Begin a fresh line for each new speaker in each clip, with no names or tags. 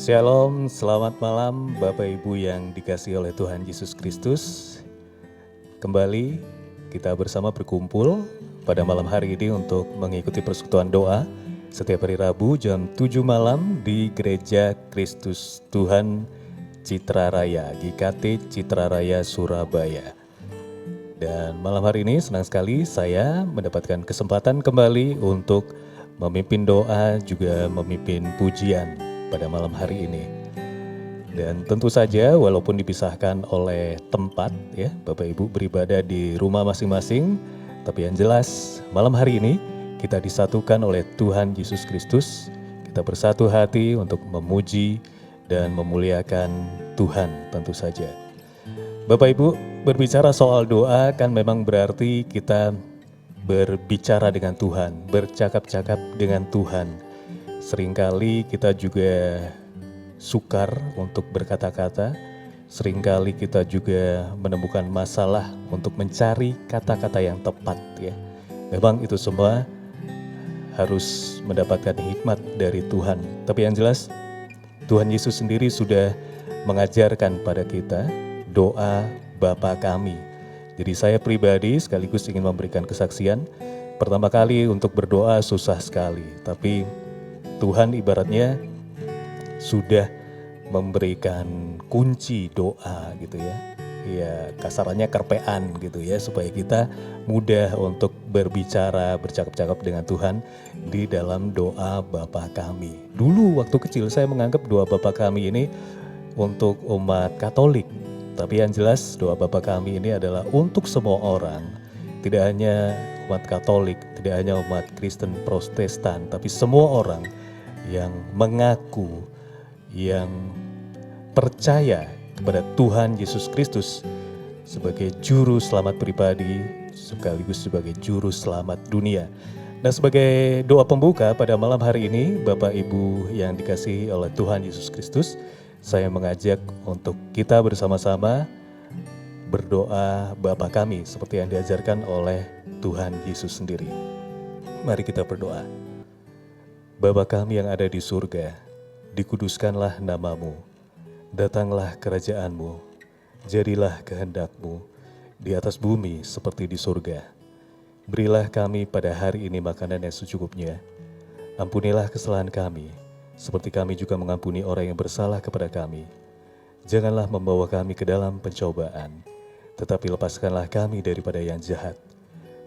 Shalom, selamat malam Bapak Ibu yang dikasihi oleh Tuhan Yesus Kristus. Kembali kita bersama berkumpul pada malam hari ini untuk mengikuti persekutuan doa setiap hari Rabu jam 7 malam di Gereja Kristus Tuhan Citra Raya, GKT Citra Raya Surabaya. Dan malam hari ini senang sekali saya mendapatkan kesempatan kembali untuk memimpin doa juga memimpin pujian pada malam hari ini. Dan tentu saja walaupun dipisahkan oleh tempat ya, Bapak Ibu beribadah di rumah masing-masing, tapi yang jelas malam hari ini kita disatukan oleh Tuhan Yesus Kristus. Kita bersatu hati untuk memuji dan memuliakan Tuhan tentu saja. Bapak Ibu, berbicara soal doa kan memang berarti kita berbicara dengan Tuhan, bercakap-cakap dengan Tuhan. Seringkali kita juga sukar untuk berkata-kata, seringkali kita juga menemukan masalah untuk mencari kata-kata yang tepat ya. Memang itu semua harus mendapatkan hikmat dari Tuhan. Tapi yang jelas Tuhan Yesus sendiri sudah mengajarkan pada kita doa Bapa kami. Jadi saya pribadi sekaligus ingin memberikan kesaksian. Pertama kali untuk berdoa susah sekali, tapi Tuhan ibaratnya sudah memberikan kunci doa gitu ya. Ya kasarannya kerpean gitu ya, supaya kita mudah untuk berbicara, bercakap-cakap dengan Tuhan di dalam doa Bapa kami. Dulu waktu kecil saya menganggap doa Bapa kami ini untuk umat Katolik. Tapi yang jelas doa Bapa kami ini adalah untuk semua orang. Tidak hanya umat Katolik, tidak hanya umat Kristen Protestan, tapi semua orang yang mengaku, yang percaya kepada Tuhan Yesus Kristus sebagai juru selamat pribadi, sekaligus sebagai juru selamat dunia. Nah, sebagai doa pembuka pada malam hari ini, Bapak Ibu yang dikasihi oleh Tuhan Yesus Kristus, saya mengajak untuk kita bersama-sama berdoa Bapa kami seperti yang diajarkan oleh Tuhan Yesus sendiri. Mari kita berdoa. Bapa kami yang ada di surga, dikuduskanlah namamu, datanglah kerajaanmu, jadilah kehendak-mu di atas bumi seperti di surga. Berilah kami pada hari ini makanan yang secukupnya, ampunilah kesalahan kami, seperti kami juga mengampuni orang yang bersalah kepada kami. Janganlah membawa kami ke dalam pencobaan, tetapi lepaskanlah kami daripada yang jahat,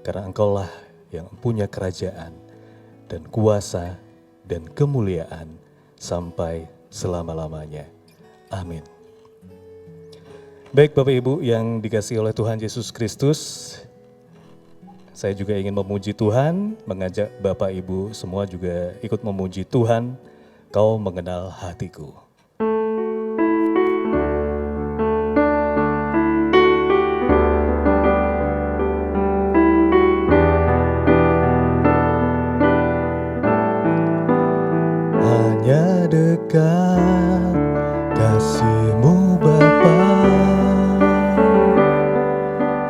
karena Engkaulah yang punya kerajaan dan kuasa dan kemuliaan sampai selama-lamanya. Amin. Baik Bapak Ibu yang dikasihi oleh Tuhan Yesus Kristus, saya juga ingin memuji Tuhan, mengajak Bapak Ibu semua juga ikut memuji Tuhan. Kau mengenal hatiku. Hanya dekat kasih-Mu Bapa,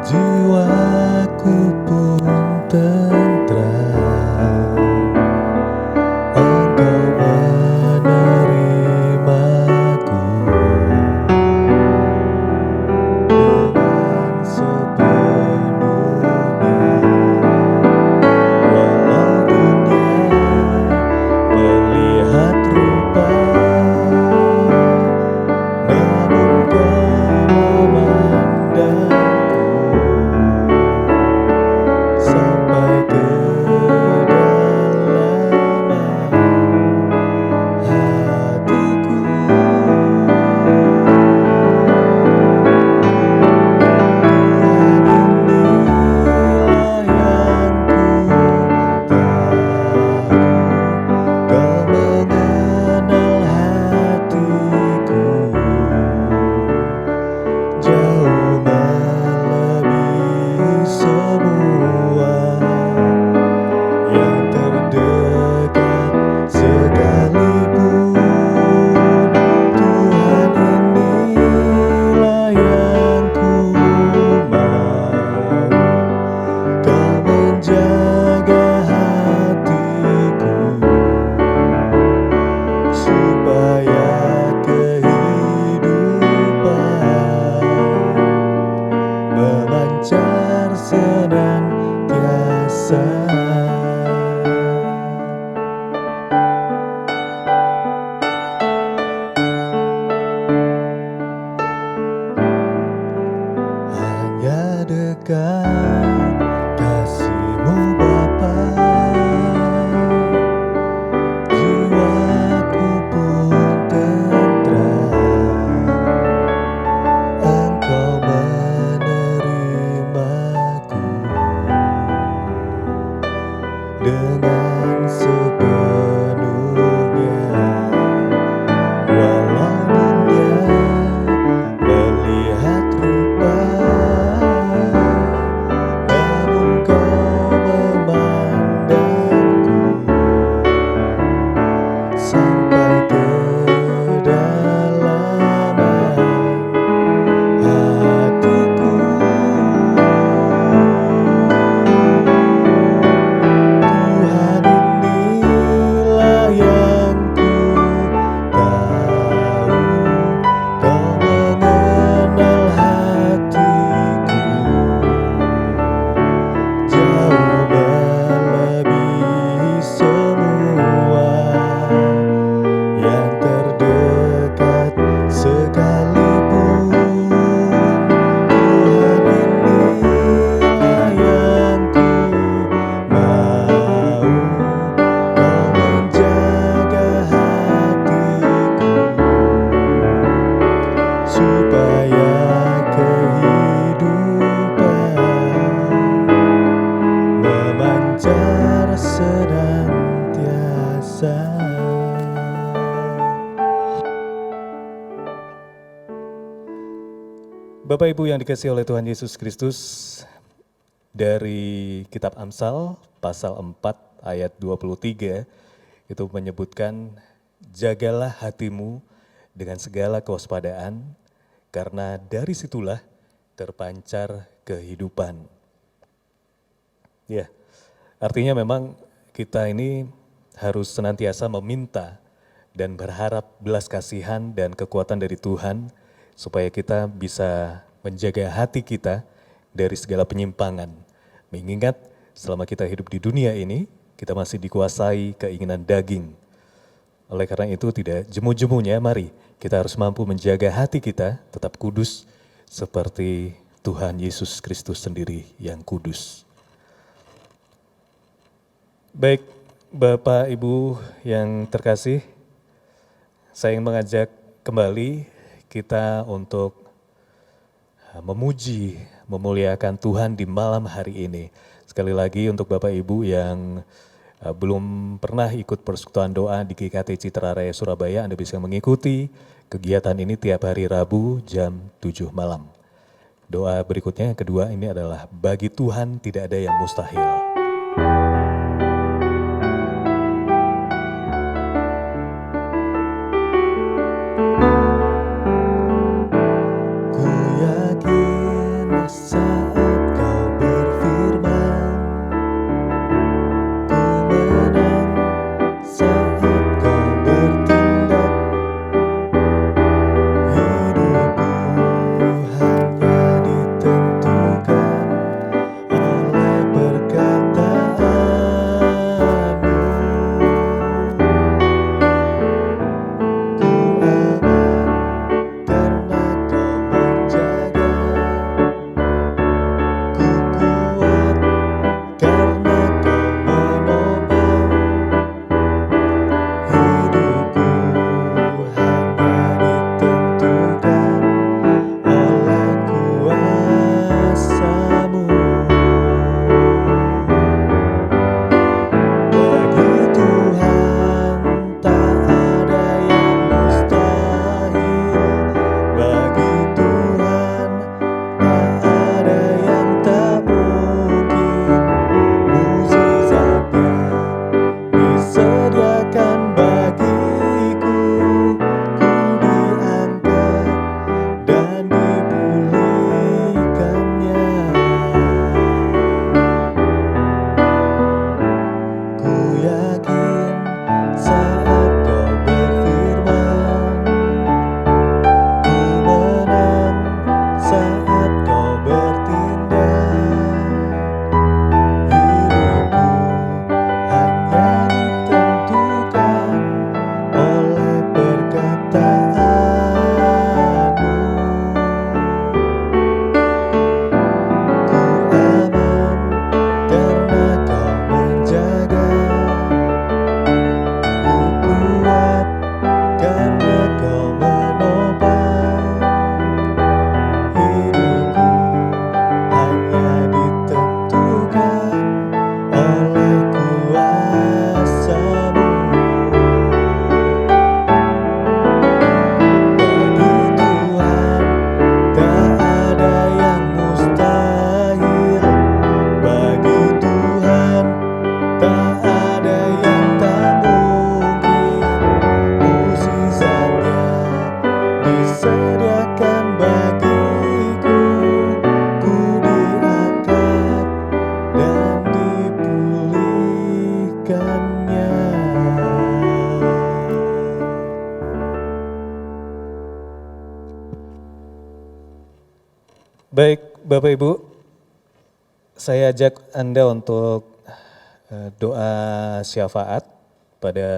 jiwaku pun tentram. Engkau menerima memancar senantiasa. Hanya dekat kasih-Mu Bapa, jiwaku pun tentram. Engkau menerimaku dengan sepenuhnya. Walau dunia melihat rupa, namun Kau memandangku sampai kedalaman hatiku. Tuhan, inilah yang ku tahu, Kau mengenal hatiku jauh melebihi semua yang terdekat sekalipun. Tuhan, inilah yang ku mau, Kau menjaga hatiku supaya kehidupan memancar senantiasa. Bapak Ibu yang dikasihi oleh Tuhan Yesus Kristus, dari kitab Amsal pasal 4 ayat 23 itu menyebutkan, jagalah hatimu dengan segala kewaspadaan, karena dari situlah terpancar kehidupan. Ya, artinya memang kita ini harus senantiasa meminta dan berharap belas kasihan dan kekuatan dari Tuhan supaya kita bisa menjaga hati kita dari segala penyimpangan. Mengingat selama kita hidup di dunia ini, kita masih dikuasai keinginan daging. Oleh karena itu tidak jemu-jemunya, mari kita harus mampu menjaga hati kita tetap kudus seperti Tuhan Yesus Kristus sendiri yang kudus. Baik, Bapak Ibu yang terkasih, saya ingin mengajak kembali kita untuk memuji, memuliakan Tuhan di malam hari ini. Sekali lagi untuk Bapak Ibu yang belum pernah ikut persekutuan doa di GKT Citra Raya Surabaya, Anda bisa mengikuti kegiatan ini tiap hari Rabu jam 7 malam. Doa berikutnya yang kedua ini adalah bagi Tuhan tidak ada yang mustahil. Hanya ditentukan oleh berkat Baik, Bapak Ibu, saya ajak Anda untuk doa syafaat pada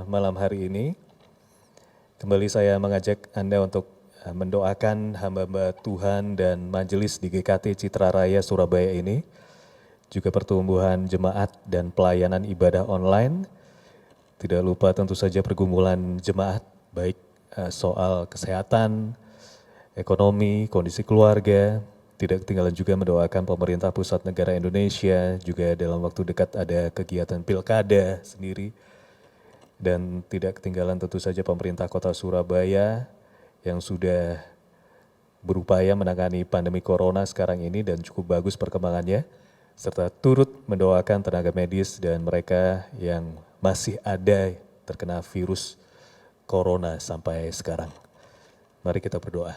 malam hari ini. Kembali saya mengajak Anda untuk mendoakan hamba-hamba Tuhan dan majelis di GKT Citra Raya Surabaya ini, juga pertumbuhan jemaat dan pelayanan ibadah online. Tidak lupa tentu saja pergumulan jemaat, baik soal kesehatan, ekonomi, kondisi keluarga. Tidak ketinggalan juga mendoakan pemerintah pusat negara Indonesia, juga dalam waktu dekat ada kegiatan pilkada sendiri. Dan tidak ketinggalan tentu saja pemerintah kota Surabaya yang sudah berupaya menangani pandemi corona sekarang ini dan cukup bagus perkembangannya, serta turut mendoakan tenaga medis dan mereka yang masih ada terkena virus corona sampai sekarang. Mari kita berdoa.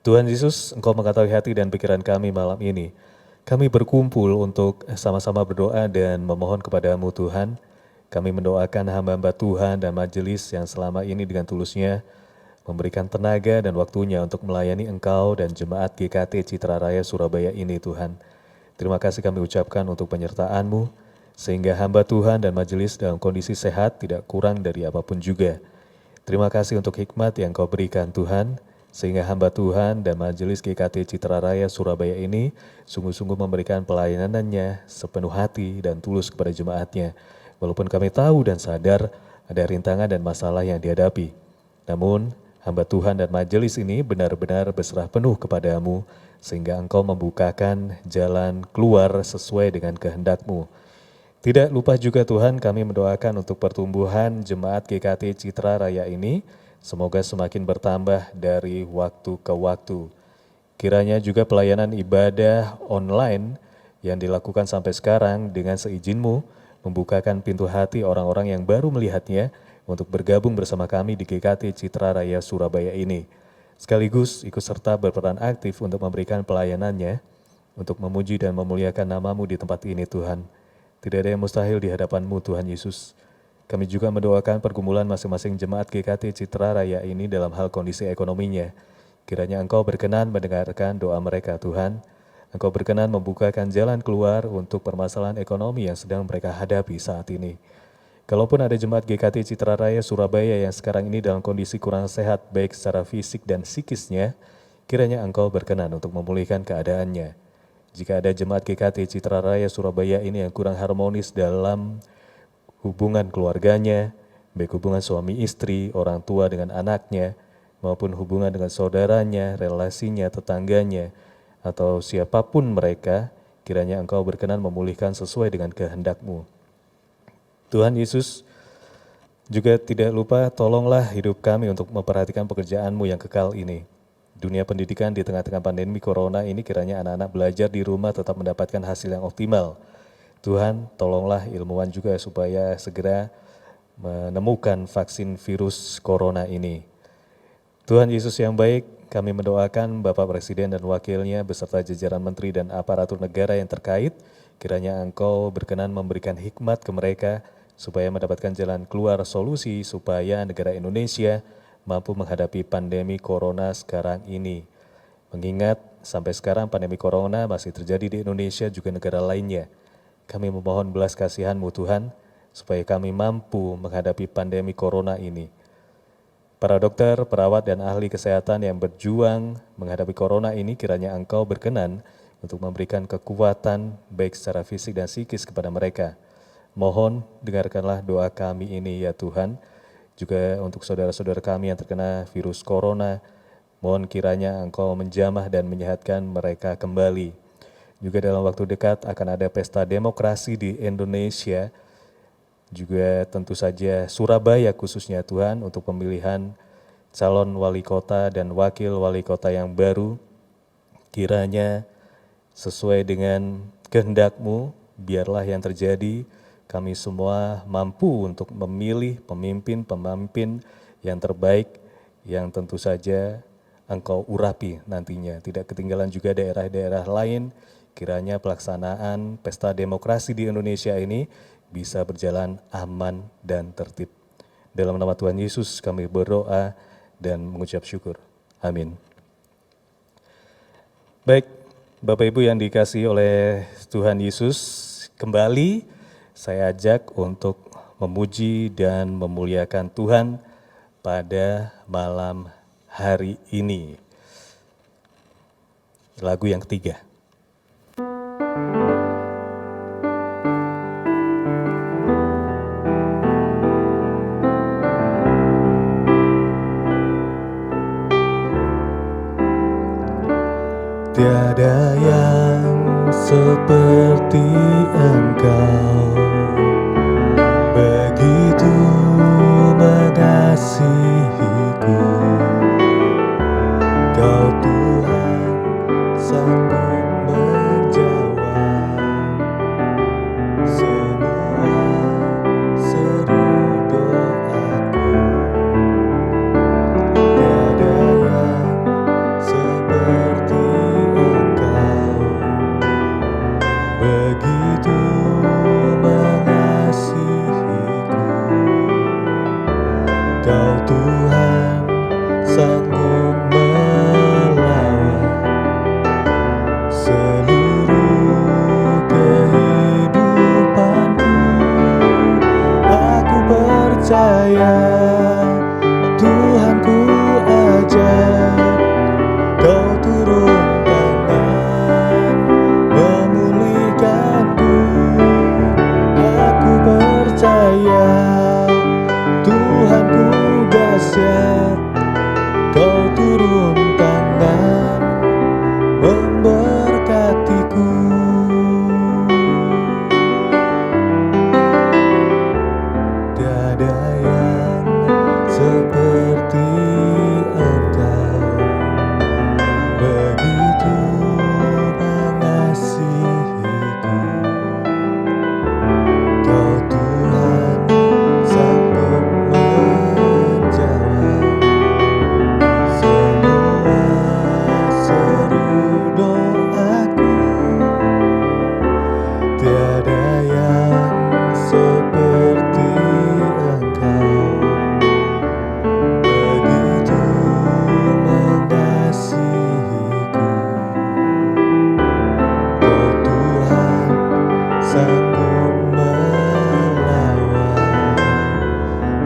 Tuhan Yesus, Engkau mengetahui hati dan pikiran kami malam ini. Kami berkumpul untuk sama-sama berdoa dan memohon kepadamu Tuhan. Kami mendoakan hamba-hamba Tuhan dan majelis yang selama ini dengan tulusnya memberikan tenaga dan waktunya untuk melayani Engkau dan jemaat GKT Citra Raya Surabaya ini Tuhan. Terima kasih kami ucapkan untuk penyertaan-Mu, sehingga hamba Tuhan dan majelis dalam kondisi sehat tidak kurang dari apapun juga. Terima kasih untuk hikmat yang Kau berikan Tuhan, sehingga hamba Tuhan dan majelis GKT Citra Raya Surabaya ini sungguh-sungguh memberikan pelayanannya sepenuh hati dan tulus kepada jemaatnya. Walaupun kami tahu dan sadar ada rintangan dan masalah yang dihadapi. Namun hamba Tuhan dan majelis ini benar-benar berserah penuh kepadamu, sehingga Engkau membukakan jalan keluar sesuai dengan kehendak-Mu. Tidak lupa juga Tuhan, kami mendoakan untuk pertumbuhan jemaat GKT Citra Raya ini, semoga semakin bertambah dari waktu ke waktu. Kiranya juga pelayanan ibadah online yang dilakukan sampai sekarang dengan seizin-Mu, membukakan pintu hati orang-orang yang baru melihatnya untuk bergabung bersama kami di GKT Citra Raya Surabaya ini. Sekaligus ikut serta berperan aktif untuk memberikan pelayanannya, untuk memuji dan memuliakan nama-Mu di tempat ini Tuhan. Tidak ada yang mustahil di hadapan-Mu Tuhan Yesus. Kami juga mendoakan pergumulan masing-masing jemaat GKT Citra Raya ini dalam hal kondisi ekonominya. Kiranya Engkau berkenan mendengarkan doa mereka Tuhan. Engkau berkenan membukakan jalan keluar untuk permasalahan ekonomi yang sedang mereka hadapi saat ini. Kalaupun ada jemaat GKT Citra Raya Surabaya yang sekarang ini dalam kondisi kurang sehat baik secara fisik dan psikisnya, kiranya Engkau berkenan untuk memulihkan keadaannya. Jika ada jemaat GKT Citra Raya Surabaya ini yang kurang harmonis dalam hubungan keluarganya, baik hubungan suami istri, orang tua dengan anaknya, maupun hubungan dengan saudaranya, relasinya, tetangganya, atau siapapun mereka, kiranya Engkau berkenan memulihkan sesuai dengan kehendak-Mu. Tuhan Yesus, juga tidak lupa tolonglah hidup kami untuk memperhatikan pekerjaan-Mu yang kekal ini. Dunia pendidikan di tengah-tengah pandemi corona ini kiranya anak-anak belajar di rumah tetap mendapatkan hasil yang optimal. Tuhan, tolonglah ilmuwan juga supaya segera menemukan vaksin virus corona ini. Tuhan Yesus yang baik, kami mendoakan Bapak Presiden dan Wakilnya beserta jajaran menteri dan aparatur negara yang terkait, kiranya Engkau berkenan memberikan hikmat ke mereka supaya mendapatkan jalan keluar solusi supaya negara Indonesia mampu menghadapi pandemi corona sekarang ini. Mengingat sampai sekarang pandemi corona masih terjadi di Indonesia juga negara lainnya. Kami memohon belas kasihan-Mu Tuhan, supaya kami mampu menghadapi pandemi corona ini. Para dokter, perawat, dan ahli kesehatan yang berjuang menghadapi corona ini kiranya Engkau berkenan untuk memberikan kekuatan baik secara fisik dan psikis kepada mereka. Mohon dengarkanlah doa kami ini ya Tuhan, juga untuk saudara-saudara kami yang terkena virus corona, mohon kiranya Engkau menjamah dan menyehatkan mereka kembali. Juga dalam waktu dekat akan ada pesta demokrasi di Indonesia, juga tentu saja Surabaya khususnya Tuhan untuk pemilihan calon wali kota dan wakil wali kota yang baru. Kiranya sesuai dengan kehendak-Mu, biarlah yang terjadi, kami semua mampu untuk memilih pemimpin-pemimpin yang terbaik, yang tentu saja Engkau urapi nantinya. Tidak ketinggalan juga daerah-daerah lain, kiranya pelaksanaan pesta demokrasi di Indonesia ini bisa berjalan aman dan tertib. Dalam nama Tuhan Yesus kami berdoa dan mengucap syukur. Amin. Baik, Bapak Ibu yang dikasihi oleh Tuhan Yesus, kembali saya ajak untuk memuji dan memuliakan Tuhan pada malam hari ini. Lagu yang ketiga. Tiada yang seperti Engkau, begitu mengasihiku. Kau Tuhan sanggup menjawab semua seru doaku. Tiada yang seperti Engkau, begitu mengasihiku. Kau Tuhan sanggup melawan seluruh kehidupanku. Aku percaya Tuhanku ajaib, Kau turun tangan memulihkanku. Aku percaya Tuhanku dahsyat, Kau turun tangan memberkatiku. Tiada yang seperti Engkau, begitu mengasihiku. Kau Tuhan sanggup menjawab semua seru doaku. Tiada yang seperti Engkau, begitu mengasihiku. Kau Tuhan sanggup melawan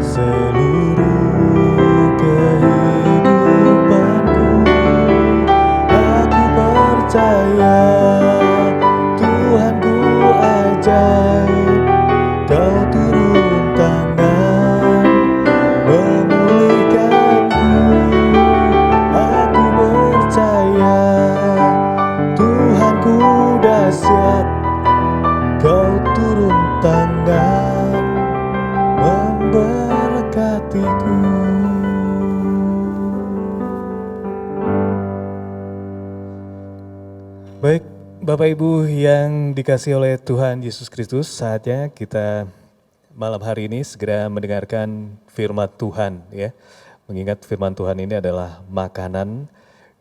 seluruh kehidupanku. Aku percaya Tuhanku ajaib, Kau turun tangan memulihkanku. Aku percaya Tuhanku dahsyat, Kau turun tangan memberkatiku. Baik, Bapak Ibu yang dikasihi oleh Tuhan Yesus Kristus, saatnya kita malam hari ini segera mendengarkan firman Tuhan ya. Mengingat firman Tuhan ini adalah makanan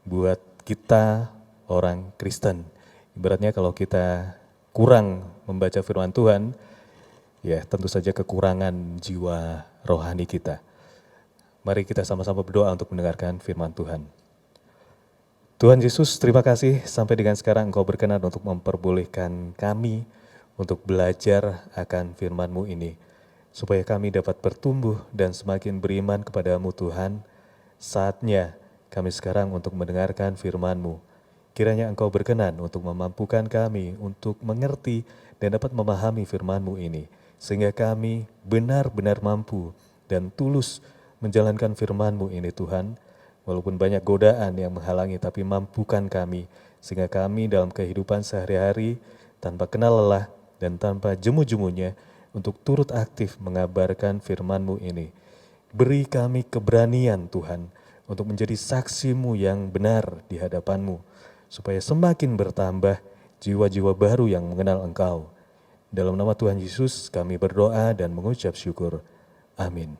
buat kita orang Kristen. Ibaratnya kalau kita kurang membaca firman Tuhan, ya tentu saja kekurangan jiwa rohani kita. Mari kita sama-sama berdoa untuk mendengarkan firman Tuhan. Tuhan Yesus, terima kasih sampai dengan sekarang Engkau berkenan untuk memperbolehkan kami untuk belajar akan firman-Mu ini. Supaya kami dapat bertumbuh dan semakin beriman kepadamu Tuhan. Saatnya kami sekarang untuk mendengarkan firman-Mu. Kiranya Engkau berkenan untuk memampukan kami untuk mengerti dan dapat memahami firman-Mu ini. Sehingga kami benar-benar mampu dan tulus menjalankan firman-Mu ini Tuhan. Walaupun banyak godaan yang menghalangi, tapi mampukan kami, sehingga kami dalam kehidupan sehari-hari tanpa kenal lelah dan tanpa jemu-jemunya untuk turut aktif mengabarkan firman-Mu ini. Beri kami keberanian Tuhan untuk menjadi saksi-Mu yang benar di hadapan-Mu, supaya semakin bertambah jiwa-jiwa baru yang mengenal Engkau. Dalam nama Tuhan Yesus kami berdoa dan mengucap syukur. Amin.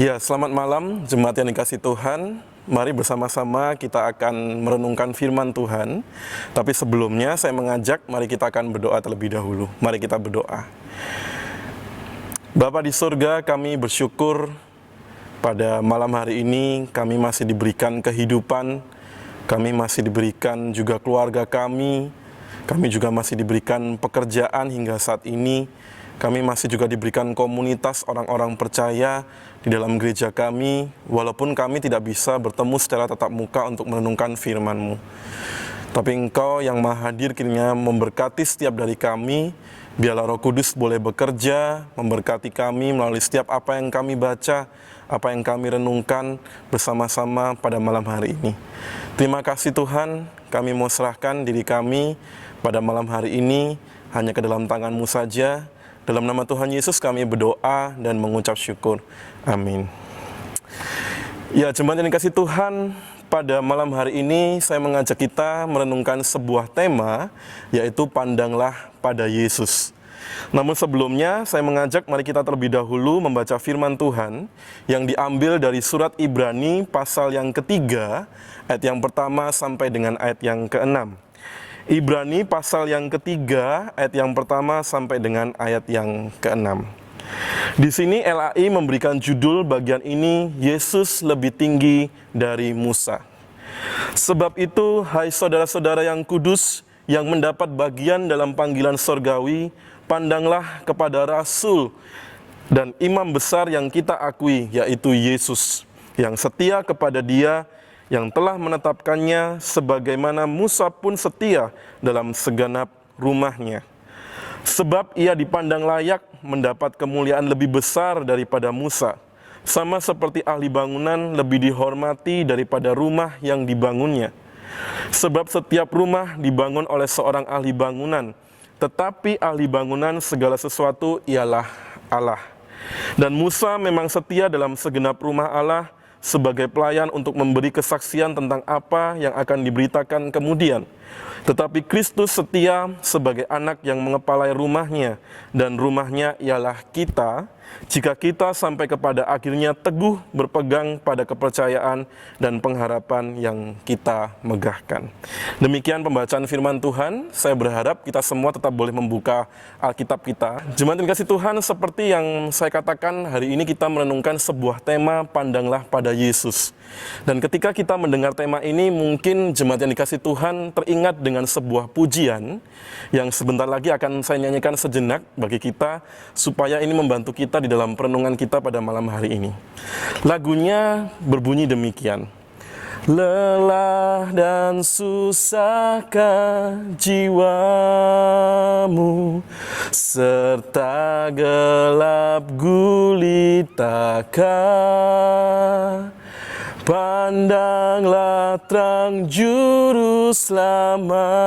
Ya, selamat malam jemaat yang dikasihi Tuhan. Mari bersama-sama kita akan merenungkan firman Tuhan. Tapi sebelumnya saya mengajak mari kita akan berdoa terlebih dahulu. Mari kita berdoa. Bapa di surga, kami bersyukur pada malam hari ini kami masih diberikan kehidupan, kami masih diberikan juga keluarga kami juga masih diberikan pekerjaan hingga saat ini, kami masih juga diberikan komunitas orang-orang percaya di dalam gereja kami, walaupun kami tidak bisa bertemu secara tatap muka untuk merenungkan firman-Mu. Tapi Engkau yang Maha Hadir kiranya memberkati setiap dari kami. Biarlah Roh Kudus boleh bekerja, memberkati kami melalui setiap apa yang kami baca, apa yang kami renungkan bersama-sama pada malam hari ini. Terima kasih Tuhan, kami mau serahkan diri kami pada malam hari ini hanya ke dalam tangan-Mu saja. Dalam nama Tuhan Yesus kami berdoa dan mengucap syukur. Amin. Ya, jemaat yang dikasihi Tuhan, pada malam hari ini saya mengajak kita merenungkan sebuah tema, yaitu pandanglah pada Yesus. Namun sebelumnya saya mengajak mari kita terlebih dahulu membaca firman Tuhan yang diambil dari surat Ibrani pasal yang ketiga, ayat yang pertama sampai dengan ayat yang keenam. Ibrani pasal yang ketiga, ayat yang pertama sampai dengan ayat yang keenam. Di sini LAI memberikan judul bagian ini, Yesus lebih tinggi dari Musa. Sebab itu, hai saudara-saudara yang kudus, yang mendapat bagian dalam panggilan sorgawi, pandanglah kepada Rasul dan imam besar yang kita akui, yaitu Yesus, yang setia kepada Dia, yang telah menetapkannya sebagaimana Musa pun setia dalam segenap rumahnya. Sebab ia dipandang layak mendapat kemuliaan lebih besar daripada Musa, sama seperti ahli bangunan lebih dihormati daripada rumah yang dibangunnya. Sebab setiap rumah dibangun oleh seorang ahli bangunan, tetapi ahli bangunan segala sesuatu ialah Allah. Dan Musa memang setia dalam segenap rumah Allah sebagai pelayan untuk memberi kesaksian tentang apa yang akan diberitakan kemudian. Tetapi Kristus setia sebagai anak yang mengepalai rumahnya, dan rumahnya ialah kita, jika kita sampai kepada akhirnya teguh berpegang pada kepercayaan dan pengharapan yang kita megahkan. Demikian pembacaan firman Tuhan. Saya berharap kita semua tetap boleh membuka Alkitab kita. Jemaat yang dikasihi Tuhan, seperti yang saya katakan, hari ini kita merenungkan sebuah tema, pandanglah pada Yesus. Dan ketika kita mendengar tema ini, mungkin jemaat yang dikasihi Tuhan teringat dengan sebuah pujian yang sebentar lagi akan saya nyanyikan sejenak bagi kita, supaya ini membantu kita di dalam perenungan kita pada malam hari ini. Lagunya berbunyi demikian. Lelah dan susahkah jiwamu, serta gelap gulitakah? Pandanglah terang juru selamatmu,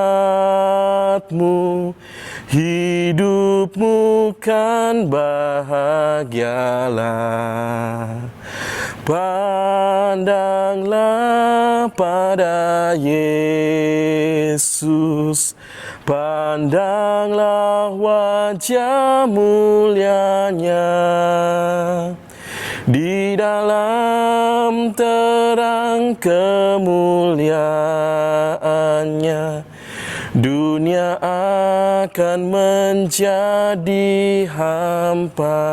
hidupmu kan bahagialah. Pandanglah pada Yesus, pandanglah wajah mulianya. Di dalam terang kemuliaannya, dunia akan menjadi hampa.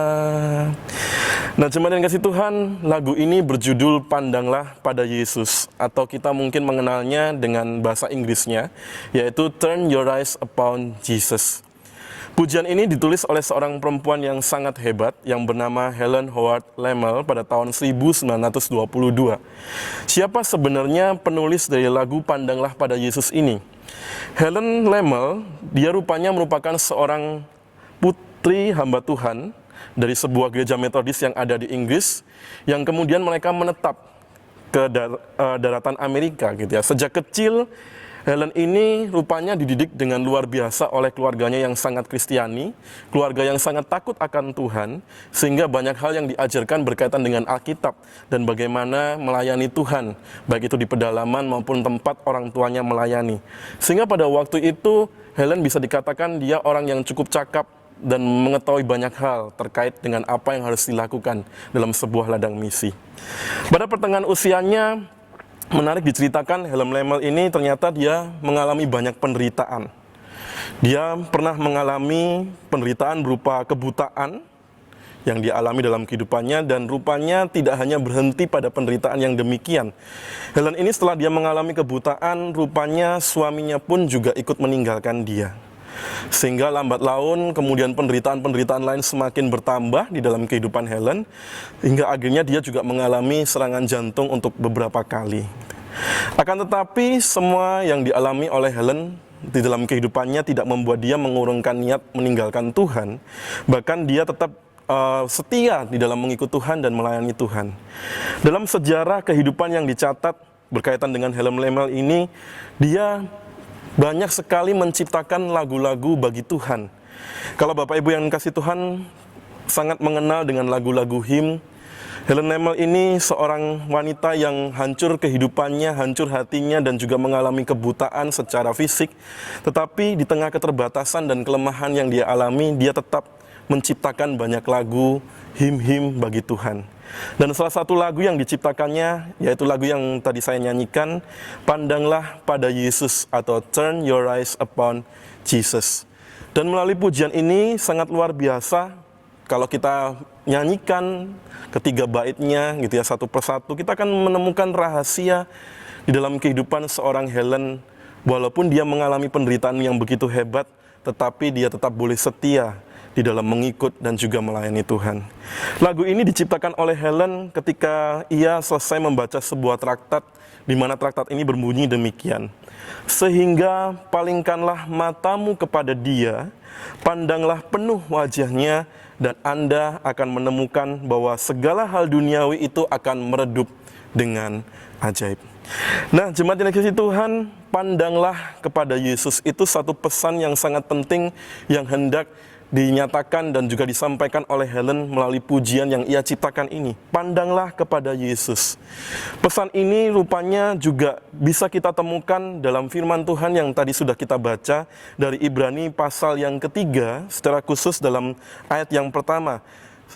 Nah, jemaat yang kasih Tuhan, lagu ini berjudul Pandanglah pada Yesus, atau kita mungkin mengenalnya dengan bahasa Inggrisnya, yaitu Turn Your Eyes Upon Jesus. Pujian ini ditulis oleh seorang perempuan yang sangat hebat yang bernama Helen Howard Lemmel pada tahun 1922. Siapa sebenarnya penulis dari lagu Pandanglah pada Yesus ini? Helen Lemmel, dia rupanya merupakan seorang putri hamba Tuhan dari sebuah gereja metodis yang ada di Inggris, yang kemudian mereka menetap ke daratan Amerika gitu ya. Sejak kecil Helen ini rupanya dididik dengan luar biasa oleh keluarganya yang sangat Kristiani, keluarga yang sangat takut akan Tuhan, sehingga banyak hal yang diajarkan berkaitan dengan Alkitab dan bagaimana melayani Tuhan, baik itu di pedalaman maupun tempat orang tuanya melayani. Sehingga pada waktu itu Helen bisa dikatakan dia orang yang cukup cakap dan mengetahui banyak hal terkait dengan apa yang harus dilakukan dalam sebuah ladang misi. Pada pertengahan usianya, menarik diceritakan, Helen Lemmel ini ternyata dia mengalami banyak penderitaan. Dia pernah mengalami penderitaan berupa kebutaan, yang dia alami dalam kehidupannya, dan rupanya tidak hanya berhenti pada penderitaan yang demikian. Helen ini setelah dia mengalami kebutaan, rupanya suaminya pun juga ikut meninggalkan dia. Sehingga lambat laun kemudian penderitaan-penderitaan lain semakin bertambah di dalam kehidupan Helen, hingga akhirnya dia juga mengalami serangan jantung untuk beberapa kali. Akan tetapi semua yang dialami oleh Helen di dalam kehidupannya tidak membuat dia mengurungkan niat meninggalkan Tuhan. Bahkan dia tetap setia di dalam mengikut Tuhan dan melayani Tuhan. Dalam sejarah kehidupan yang dicatat berkaitan dengan Helen Lemmel ini, dia banyak sekali menciptakan lagu-lagu bagi Tuhan. Kalau Bapak Ibu yang kasih Tuhan sangat mengenal dengan lagu-lagu him, Helen Lemmel ini seorang wanita yang hancur kehidupannya, hancur hatinya, dan juga mengalami kebutaan secara fisik. Tetapi di tengah keterbatasan dan kelemahan yang dia alami, dia tetap menciptakan banyak lagu him-him bagi Tuhan. Dan salah satu lagu yang diciptakannya, yaitu lagu yang tadi saya nyanyikan, Pandanglah pada Yesus, atau Turn Your Eyes Upon Jesus. Dan melalui pujian ini sangat luar biasa, kalau kita nyanyikan ketiga baitnya gitu ya, satu persatu, kita akan menemukan rahasia di dalam kehidupan seorang Helen. Walaupun dia mengalami penderitaan yang begitu hebat, tetapi dia tetap boleh setia di dalam mengikut dan juga melayani Tuhan. Lagu ini diciptakan oleh Helen ketika ia selesai membaca sebuah traktat, di mana traktat ini berbunyi demikian. Sehingga palingkanlah matamu kepada Dia, pandanglah penuh wajahnya, dan Anda akan menemukan bahwa segala hal duniawi itu akan meredup dengan ajaib. Nah, jemaat yang dikasihi Tuhan, pandanglah kepada Yesus, itu satu pesan yang sangat penting yang hendak dinyatakan dan juga disampaikan oleh Helen melalui pujian yang ia ciptakan ini. Pandanglah kepada Yesus. Pesan ini rupanya juga bisa kita temukan dalam firman Tuhan yang tadi sudah kita baca dari Ibrani pasal yang ketiga, secara khusus dalam ayat yang pertama,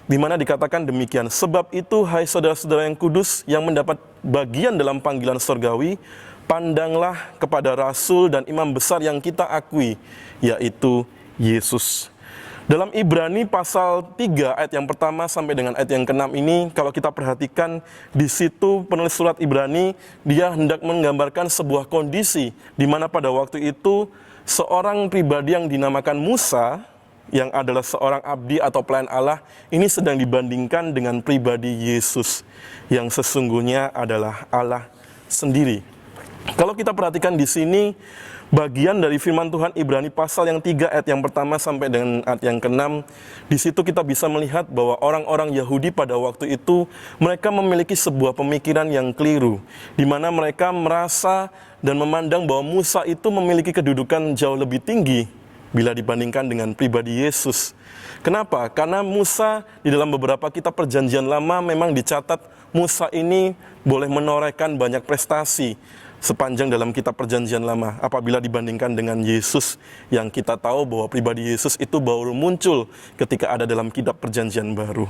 di mana dikatakan demikian, sebab itu hai saudara-saudara yang kudus yang mendapat bagian dalam panggilan surgawi, pandanglah kepada Rasul dan Imam besar yang kita akui, yaitu Yesus. Dalam Ibrani pasal 3 ayat yang pertama sampai dengan ayat yang ke-6 ini, kalau kita perhatikan di situ penulis surat Ibrani, dia hendak menggambarkan sebuah kondisi di mana pada waktu itu seorang pribadi yang dinamakan Musa, yang adalah seorang abdi atau pelayan Allah, ini sedang dibandingkan dengan pribadi Yesus yang sesungguhnya adalah Allah sendiri. Kalau kita perhatikan di sini, bagian dari firman Tuhan Ibrani pasal yang 3 ayat yang pertama sampai dengan ayat yang ke-6, di situ kita bisa melihat bahwa orang-orang Yahudi pada waktu itu mereka memiliki sebuah pemikiran yang keliru, di mana mereka merasa dan memandang bahwa Musa itu memiliki kedudukan jauh lebih tinggi bila dibandingkan dengan pribadi Yesus. Kenapa? Karena Musa di dalam beberapa kitab perjanjian lama memang dicatat Musa ini boleh menorehkan banyak prestasi sepanjang dalam kitab perjanjian lama, apabila dibandingkan dengan Yesus yang kita tahu bahwa pribadi Yesus itu baru muncul ketika ada dalam kitab perjanjian baru.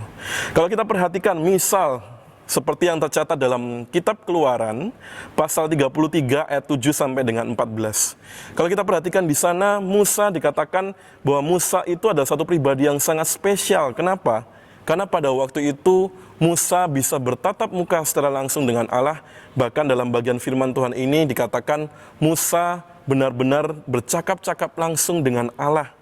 Kalau kita perhatikan misal seperti yang tercatat dalam kitab Keluaran pasal 33 ayat 7 sampai dengan 14. Kalau kita perhatikan di sana, Musa dikatakan bahwa Musa itu adalah satu pribadi yang sangat spesial. Kenapa? Karena pada waktu itu Musa bisa bertatap muka secara langsung dengan Allah. Bahkan dalam bagian firman Tuhan ini dikatakan Musa benar-benar bercakap-cakap langsung dengan Allah,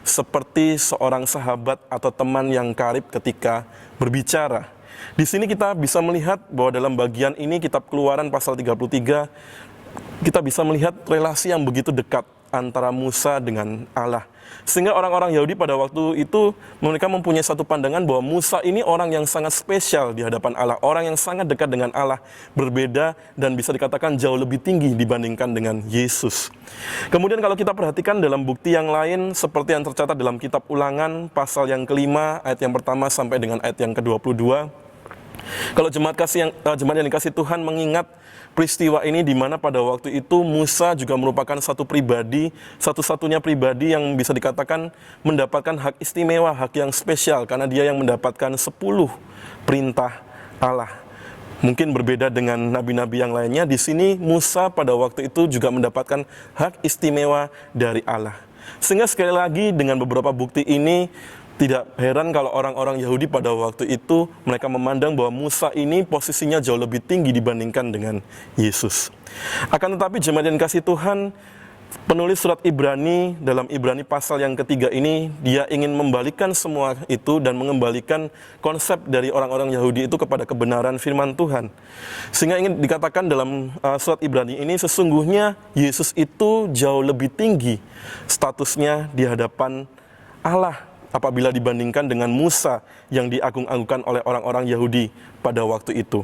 seperti seorang sahabat atau teman yang karib ketika berbicara. Di sini kita bisa melihat bahwa dalam bagian ini kitab Keluaran pasal 33, kita bisa melihat relasi yang begitu dekat antara Musa dengan Allah. Sehingga orang-orang Yahudi pada waktu itu mereka mempunyai satu pandangan bahwa Musa ini orang yang sangat spesial di hadapan Allah, orang yang sangat dekat dengan Allah, berbeda dan bisa dikatakan jauh lebih tinggi dibandingkan dengan Yesus. Kemudian kalau kita perhatikan dalam bukti yang lain seperti yang tercatat dalam kitab Ulangan pasal yang kelima ayat yang pertama sampai dengan ayat yang ke-22. Kalau jemaat yang dikasih Tuhan mengingat peristiwa ini di mana pada waktu itu Musa juga merupakan satu pribadi, satu-satunya pribadi yang bisa dikatakan mendapatkan hak istimewa, hak yang spesial, karena dia yang mendapatkan 10 perintah Allah. Mungkin berbeda dengan nabi-nabi yang lainnya, di sini Musa pada waktu itu juga mendapatkan hak istimewa dari Allah. Sehingga sekali lagi dengan beberapa bukti ini, Tidak heran kalau orang-orang Yahudi pada waktu itu mereka memandang bahwa Musa ini posisinya jauh lebih tinggi dibandingkan dengan Yesus. Akan tetapi jemaat yang kasih Tuhan, penulis surat Ibrani dalam Ibrani pasal yang ketiga ini, dia ingin membalikkan semua itu dan mengembalikan konsep dari orang-orang Yahudi itu kepada kebenaran firman Tuhan. Sehingga ingin dikatakan dalam surat Ibrani ini, sesungguhnya Yesus itu jauh lebih tinggi statusnya di hadapan Allah apabila dibandingkan dengan Musa yang diagung-agungkan oleh orang-orang Yahudi pada waktu itu.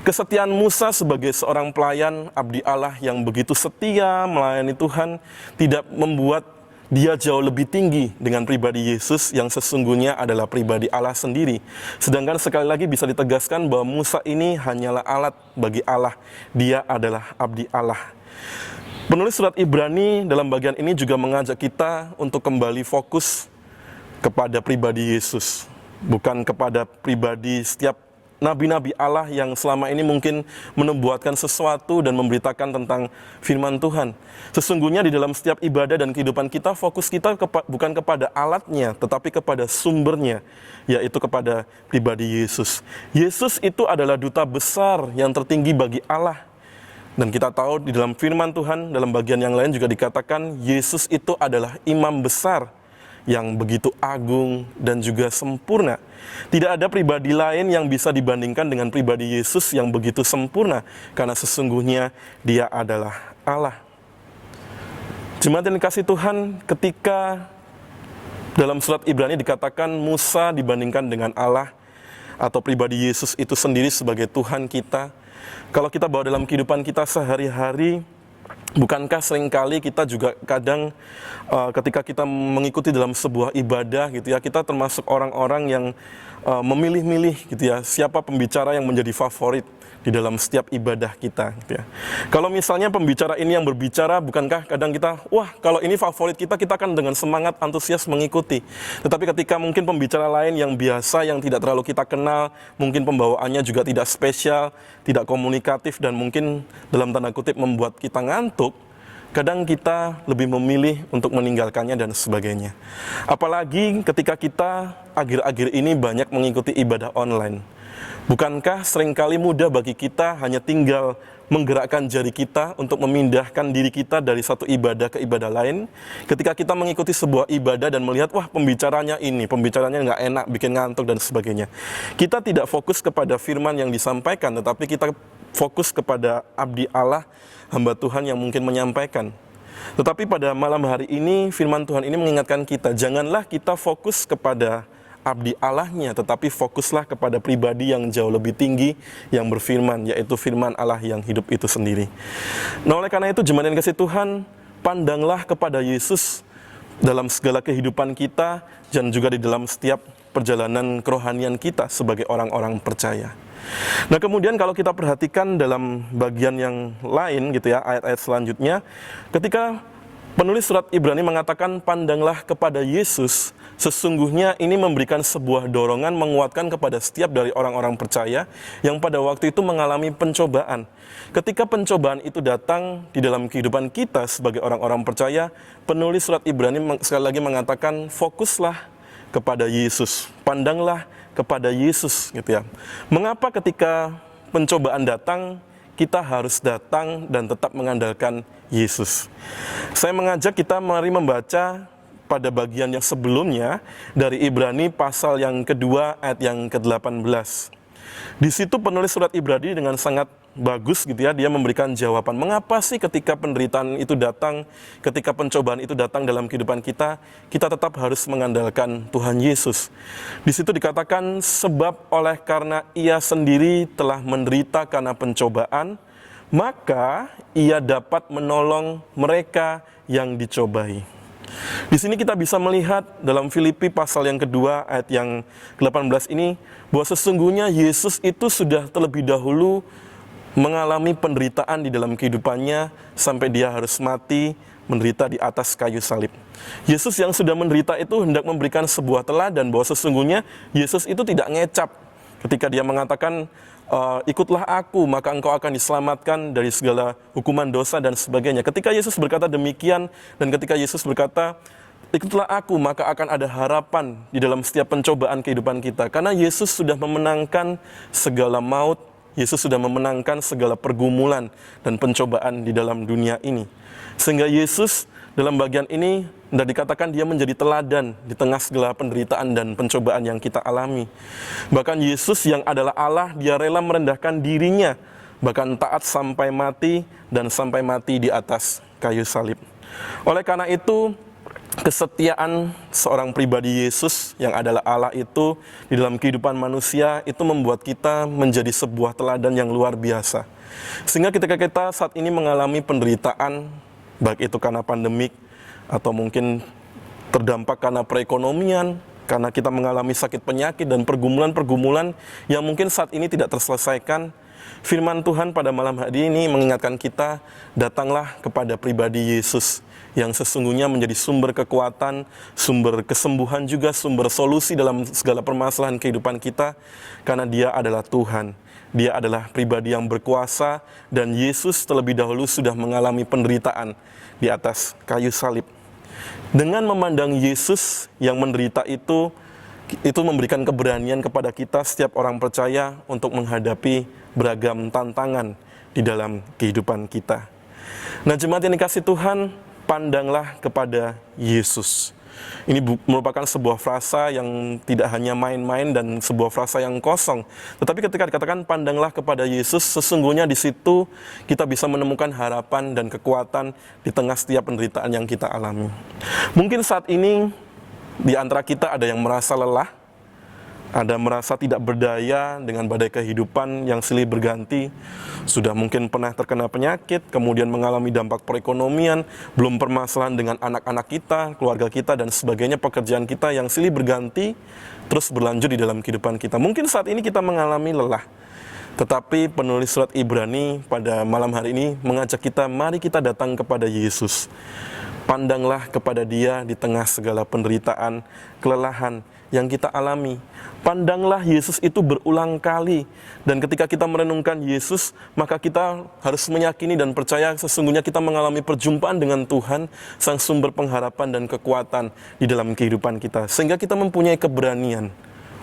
Kesetiaan Musa sebagai seorang pelayan abdi Allah yang begitu setia melayani Tuhan tidak membuat dia jauh lebih tinggi dengan pribadi Yesus yang sesungguhnya adalah pribadi Allah sendiri. Sedangkan sekali lagi bisa ditegaskan bahwa Musa ini hanyalah alat bagi Allah. Dia adalah abdi Allah. Penulis surat Ibrani dalam bagian ini juga mengajak kita untuk kembali fokus kepada pribadi Yesus, bukan kepada pribadi setiap nabi-nabi Allah yang selama ini mungkin menubuatkan sesuatu dan memberitakan tentang firman Tuhan. Sesungguhnya di dalam setiap ibadah dan kehidupan kita, fokus kita bukan kepada alatnya, tetapi kepada sumbernya, yaitu kepada pribadi Yesus. Yesus itu adalah duta besar yang tertinggi bagi Allah. Dan kita tahu di dalam firman Tuhan, dalam bagian yang lain juga dikatakan, Yesus itu adalah imam besar yang begitu agung dan juga sempurna. Tidak ada pribadi lain yang bisa dibandingkan dengan pribadi Yesus yang begitu sempurna, karena sesungguhnya dia adalah Allah. Jemaat yang dikasih Tuhan, ketika dalam surat Ibrani dikatakan Musa dibandingkan dengan Allah, atau pribadi Yesus itu sendiri sebagai Tuhan kita, kalau kita bawa dalam kehidupan kita sehari-hari, bukankah seringkali kita juga kadang ketika kita mengikuti dalam sebuah ibadah gitu ya, kita termasuk orang-orang yang memilih-milih gitu ya, siapa pembicara yang menjadi favorit di dalam setiap ibadah kita gitu ya. Kalau misalnya pembicara ini yang berbicara, bukankah kadang kita, wah kalau ini favorit kita, kita akan dengan semangat antusias mengikuti. Tetapi ketika mungkin pembicara lain yang biasa, yang tidak terlalu kita kenal, mungkin pembawaannya juga tidak spesial, tidak komunikatif, dan mungkin dalam tanda kutip membuat kita ngantuk, kadang kita lebih memilih untuk meninggalkannya dan sebagainya. Apalagi ketika kita akhir-akhir ini banyak mengikuti ibadah online. Bukankah seringkali mudah bagi kita hanya tinggal menggerakkan jari kita untuk memindahkan diri kita dari satu ibadah ke ibadah lain. Ketika kita mengikuti sebuah ibadah dan melihat, wah pembicaranya nggak enak, bikin ngantuk dan sebagainya. Kita tidak fokus kepada firman yang disampaikan, tetapi kita fokus kepada abdi Allah, hamba Tuhan yang mungkin menyampaikan. Tetapi pada malam hari ini, firman Tuhan ini mengingatkan kita, janganlah kita fokus kepada abdi Allahnya, tetapi fokuslah kepada pribadi yang jauh lebih tinggi yang berfirman, yaitu firman Allah yang hidup itu sendiri. Nah, oleh karena itu jemaat yang kasih Tuhan, pandanglah kepada Yesus dalam segala kehidupan kita dan juga di dalam setiap perjalanan kerohanian kita sebagai orang-orang percaya. Nah, kemudian kalau kita perhatikan dalam bagian yang lain gitu ya, ayat-ayat selanjutnya, ketika penulis surat Ibrani mengatakan pandanglah kepada Yesus, sesungguhnya ini memberikan sebuah dorongan menguatkan kepada setiap dari orang-orang percaya yang pada waktu itu mengalami pencobaan. Ketika pencobaan itu datang di dalam kehidupan kita sebagai orang-orang percaya, penulis surat Ibrani sekali lagi mengatakan fokuslah kepada Yesus, pandanglah kepada Yesus gitu ya. Mengapa ketika pencobaan datang, kita harus datang dan tetap mengandalkan Yesus? Saya mengajak kita mari membaca pada bagian yang sebelumnya dari Ibrani pasal yang kedua ayat yang ke-18. Di situ penulis surat Ibrani dengan sangat bagus gitu ya, dia memberikan jawaban mengapa sih ketika penderitaan itu datang, ketika pencobaan itu datang dalam kehidupan kita, kita tetap harus mengandalkan Tuhan Yesus. Di situ dikatakan sebab oleh karena ia sendiri telah menderita karena pencobaan, maka ia dapat menolong mereka yang dicobai. Di sini kita bisa melihat dalam Filipi pasal yang kedua ayat yang ke-18 ini, bahwa sesungguhnya Yesus itu sudah terlebih dahulu mengalami penderitaan di dalam kehidupannya sampai dia harus mati, menderita di atas kayu salib. Yesus yang sudah menderita itu hendak memberikan sebuah teladan bahwa sesungguhnya Yesus itu tidak ngecap ketika dia mengatakan, ikutlah aku, maka engkau akan diselamatkan dari segala hukuman dosa dan sebagainya. Ketika Yesus berkata demikian, dan ketika Yesus berkata, ikutlah aku, maka akan ada harapan di dalam setiap pencobaan kehidupan kita. Karena Yesus sudah memenangkan segala maut, Yesus sudah memenangkan segala pergumulan dan pencobaan di dalam dunia ini. Sehingga Yesus dalam bagian ini dan dikatakan dia menjadi teladan di tengah segala penderitaan dan pencobaan yang kita alami. Bahkan Yesus yang adalah Allah, dia rela merendahkan dirinya, bahkan taat sampai mati dan sampai mati di atas kayu salib. Oleh karena itu, kesetiaan seorang pribadi Yesus yang adalah Allah itu di dalam kehidupan manusia itu membuat kita menjadi sebuah teladan yang luar biasa. Sehingga ketika kita saat ini mengalami penderitaan, baik itu karena pandemik atau mungkin terdampak karena perekonomian, karena kita mengalami sakit penyakit dan pergumulan-pergumulan yang mungkin saat ini tidak terselesaikan, firman Tuhan pada malam hari ini mengingatkan kita, datanglah kepada pribadi Yesus yang sesungguhnya menjadi sumber kekuatan, sumber kesembuhan juga, sumber solusi dalam segala permasalahan kehidupan kita, karena dia adalah Tuhan. Dia adalah pribadi yang berkuasa, dan Yesus terlebih dahulu sudah mengalami penderitaan di atas kayu salib. Dengan memandang Yesus yang menderita itu memberikan keberanian kepada kita setiap orang percaya untuk menghadapi beragam tantangan di dalam kehidupan kita. Nah, jemaat yang dikasihi Tuhan, pandanglah kepada Yesus. Ini merupakan sebuah frasa yang tidak hanya main-main dan sebuah frasa yang kosong. Tetapi ketika dikatakan pandanglah kepada Yesus, sesungguhnya di situ kita bisa menemukan harapan dan kekuatan di tengah setiap penderitaan yang kita alami. Mungkin saat ini di antara kita ada yang merasa lelah, ada merasa tidak berdaya dengan badai kehidupan yang silih berganti, sudah mungkin pernah terkena penyakit, kemudian mengalami dampak perekonomian, belum permasalahan dengan anak-anak kita, keluarga kita, dan sebagainya, pekerjaan kita yang silih berganti, terus berlanjut di dalam kehidupan kita. Mungkin saat ini kita mengalami lelah, tetapi penulis surat Ibrani pada malam hari ini mengajak kita, mari kita datang kepada Yesus. Pandanglah kepada Dia di tengah segala penderitaan, kelelahan yang kita alami. Pandanglah Yesus itu berulang kali. Dan ketika kita merenungkan Yesus, maka kita harus meyakini dan percaya sesungguhnya kita mengalami perjumpaan dengan Tuhan, sang sumber pengharapan dan kekuatan di dalam kehidupan kita. Sehingga kita mempunyai keberanian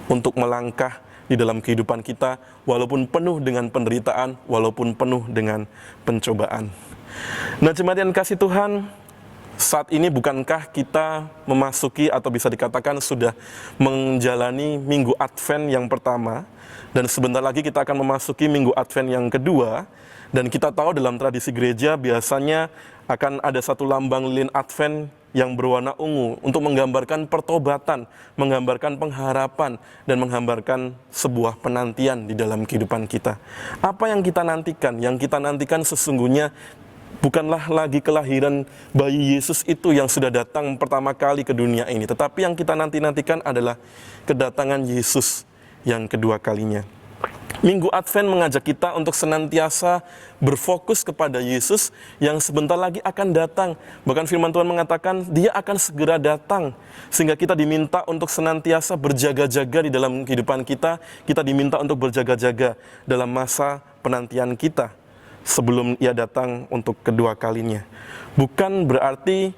untuk melangkah di dalam kehidupan kita, walaupun penuh dengan penderitaan, walaupun penuh dengan pencobaan. Nah, jemaat yang kasih Tuhan, saat ini bukankah kita memasuki atau bisa dikatakan sudah menjalani minggu Advent yang pertama, dan sebentar lagi kita akan memasuki minggu Advent yang kedua, dan kita tahu dalam tradisi gereja biasanya akan ada satu lambang lilin Advent yang berwarna ungu untuk menggambarkan pertobatan, menggambarkan pengharapan, dan menggambarkan sebuah penantian di dalam kehidupan kita. Apa yang kita nantikan? Yang kita nantikan sesungguhnya bukanlah lagi kelahiran bayi Yesus itu yang sudah datang pertama kali ke dunia ini. Tetapi yang kita nantikan adalah kedatangan Yesus yang kedua kalinya. Minggu Advent mengajak kita untuk senantiasa berfokus kepada Yesus yang sebentar lagi akan datang. Bahkan firman Tuhan mengatakan Dia akan segera datang. Sehingga kita diminta untuk senantiasa berjaga-jaga di dalam kehidupan kita. Kita diminta untuk berjaga-jaga dalam masa penantian kita sebelum Ia datang untuk kedua kalinya. Bukan berarti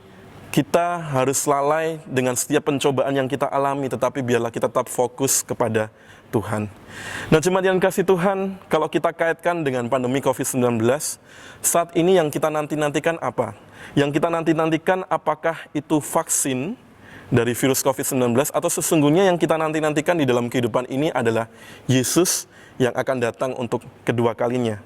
kita harus lalai dengan setiap pencobaan yang kita alami, tetapi biarlah kita tetap fokus kepada Tuhan. Nah, jemaat yang kasih Tuhan, kalau kita kaitkan dengan pandemi COVID-19, saat ini yang kita nantikan apa? Yang kita nantikan apakah itu vaksin dari virus COVID-19, atau sesungguhnya yang kita nantikan di dalam kehidupan ini adalah Yesus yang akan datang untuk kedua kalinya.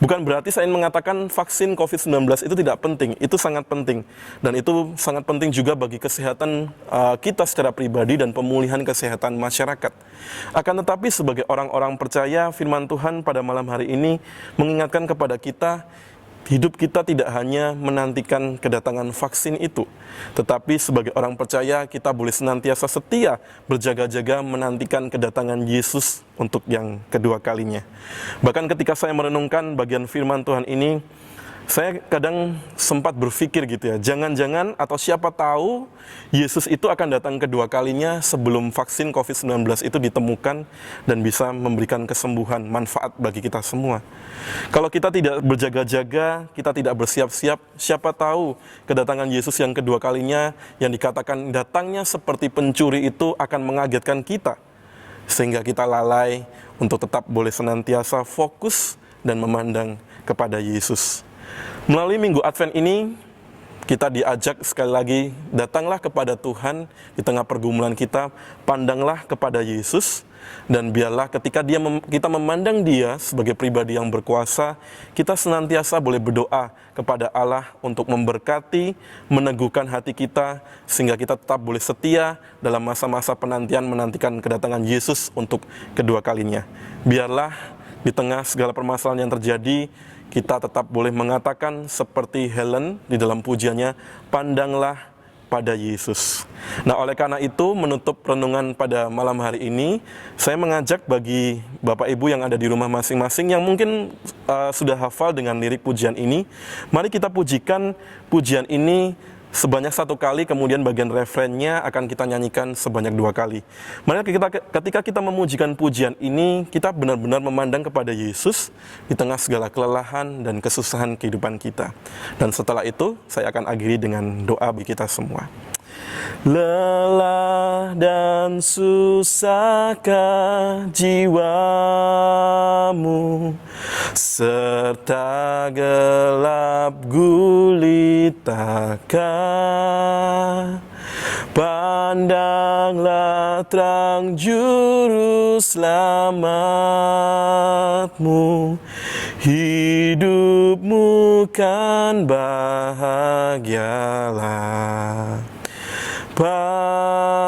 Bukan berarti saya mengatakan vaksin COVID-19 itu tidak penting, itu sangat penting. Dan itu sangat penting juga bagi kesehatan kita secara pribadi dan pemulihan kesehatan masyarakat. Akan tetapi sebagai orang-orang percaya, firman Tuhan pada malam hari ini mengingatkan kepada kita, hidup kita tidak hanya menantikan kedatangan vaksin itu, tetapi sebagai orang percaya kita boleh senantiasa setia berjaga-jaga menantikan kedatangan Yesus untuk yang kedua kalinya. Bahkan ketika saya merenungkan bagian firman Tuhan ini, Saya kadang sempat berpikir gitu ya, jangan-jangan atau siapa tahu Yesus itu akan datang kedua kalinya sebelum vaksin COVID-19 itu ditemukan dan bisa memberikan kesembuhan, manfaat bagi kita semua. Kalau kita tidak berjaga-jaga, kita tidak bersiap-siap, siapa tahu kedatangan Yesus yang kedua kalinya yang dikatakan datangnya seperti pencuri itu akan mengagetkan kita. Sehingga kita lalai untuk tetap boleh senantiasa fokus dan memandang kepada Yesus. Melalui Minggu Advent ini, kita diajak sekali lagi, datanglah kepada Tuhan di tengah pergumulan kita, pandanglah kepada Yesus, dan biarlah ketika kita memandang Dia sebagai pribadi yang berkuasa, kita senantiasa boleh berdoa kepada Allah untuk memberkati, meneguhkan hati kita, sehingga kita tetap boleh setia dalam masa-masa penantian menantikan kedatangan Yesus untuk kedua kalinya. Biarlah di tengah segala permasalahan yang terjadi, kita tetap boleh mengatakan seperti Helen di dalam pujiannya, pandanglah pada Yesus. Nah, oleh karena itu, menutup renungan pada malam hari ini, saya mengajak bagi Bapak Ibu yang ada di rumah masing-masing yang mungkin sudah hafal dengan lirik pujian ini, mari kita pujikan pujian ini sebanyak 1 kali, kemudian bagian refrennya akan kita nyanyikan sebanyak 2 kali. Mari ketika kita memujikan pujian ini, kita benar-benar memandang kepada Yesus di tengah segala kelelahan dan kesusahan kehidupan kita. Dan setelah itu, saya akan akhiri dengan doa bagi kita semua. Lelah dan susahkah jiwamu, serta gelap gulitakah? Pandanglah terang juru selamatmu, hidupmu kan bahagialah.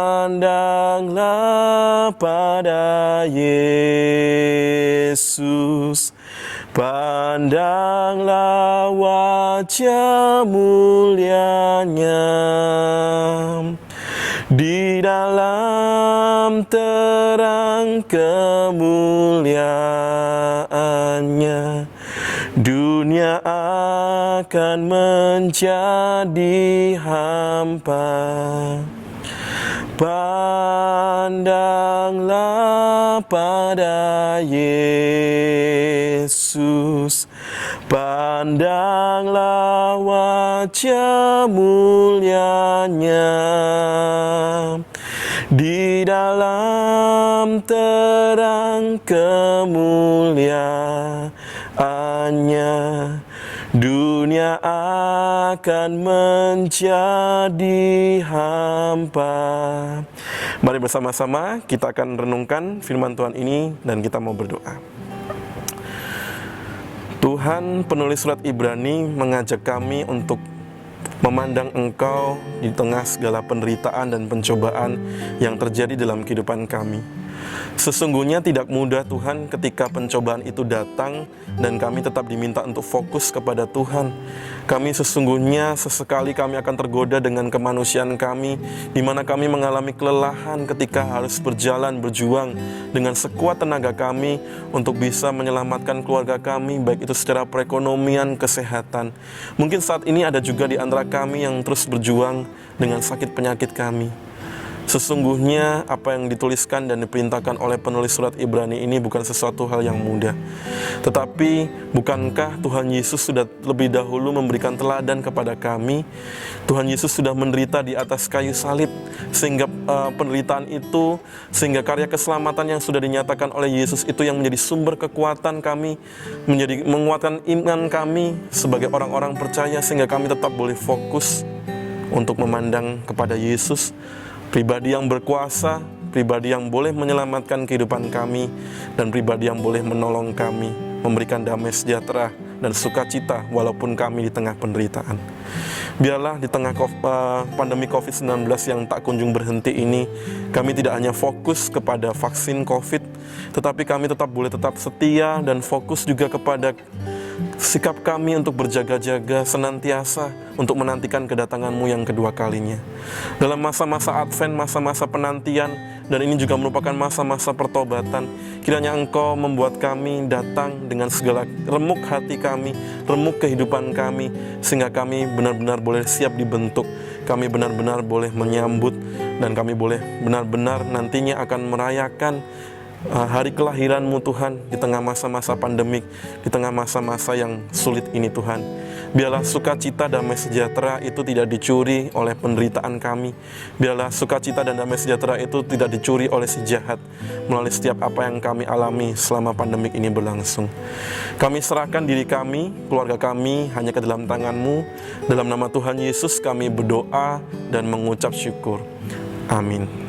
Pandanglah pada Yesus, pandanglah wajah mulianya, di dalam terang kemuliaannya, dunia akan menjadi hampa. Pandanglah pada Yesus, pandanglah wajah mulianya, di dalam terang kemuliaannya, dunia akan menjadi hampa. Mari bersama-sama kita akan renungkan firman Tuhan ini dan kita mau berdoa. Tuhan, penulis surat Ibrani mengajak kami untuk memandang Engkau di tengah segala penderitaan dan pencobaan yang terjadi dalam kehidupan kami. Sesungguhnya tidak mudah Tuhan ketika pencobaan itu datang dan kami tetap diminta untuk fokus kepada Tuhan. Kami sesungguhnya sesekali kami akan tergoda dengan kemanusiaan kami, di mana kami mengalami kelelahan ketika harus berjuang dengan sekuat tenaga kami untuk bisa menyelamatkan keluarga kami, baik itu secara perekonomian, kesehatan. Mungkin saat ini ada juga di antara kami yang terus berjuang dengan sakit penyakit kami. Sesungguhnya apa yang dituliskan dan diperintahkan oleh penulis surat Ibrani ini bukan sesuatu hal yang mudah. Tetapi bukankah Tuhan Yesus sudah lebih dahulu memberikan teladan kepada kami? Tuhan Yesus sudah menderita di atas kayu salib, sehingga penderitaan itu, sehingga karya keselamatan yang sudah dinyatakan oleh Yesus itu yang menjadi sumber kekuatan kami, menjadi menguatkan iman kami sebagai orang-orang percaya, sehingga kami tetap boleh fokus untuk memandang kepada Yesus, pribadi yang berkuasa, pribadi yang boleh menyelamatkan kehidupan kami, dan pribadi yang boleh menolong kami, memberikan damai sejahtera dan sukacita walaupun kami di tengah penderitaan. Biarlah di tengah pandemi COVID-19 yang tak kunjung berhenti ini, kami tidak hanya fokus kepada vaksin COVID, tetapi kami boleh tetap setia dan fokus juga kepada sikap kami untuk berjaga-jaga senantiasa untuk menantikan kedatangan-Mu yang kedua kalinya. Dalam masa-masa Advent, masa-masa penantian, dan ini juga merupakan masa-masa pertobatan. Kiranya Engkau membuat kami datang dengan segala remuk hati kami, remuk kehidupan kami, sehingga kami benar-benar boleh siap dibentuk, kami benar-benar boleh menyambut, dan kami boleh benar-benar nantinya akan merayakan hari kelahiran-Mu Tuhan di tengah masa-masa pandemik, di tengah masa-masa yang sulit ini Tuhan. Biarlah sukacita damai sejahtera itu tidak dicuri oleh penderitaan kami. Biarlah sukacita dan damai sejahtera itu tidak dicuri oleh si jahat melalui setiap apa yang kami alami selama pandemik ini berlangsung. Kami serahkan diri kami, keluarga kami hanya ke dalam tangan-Mu. Dalam nama Tuhan Yesus kami berdoa dan mengucap syukur. Amin.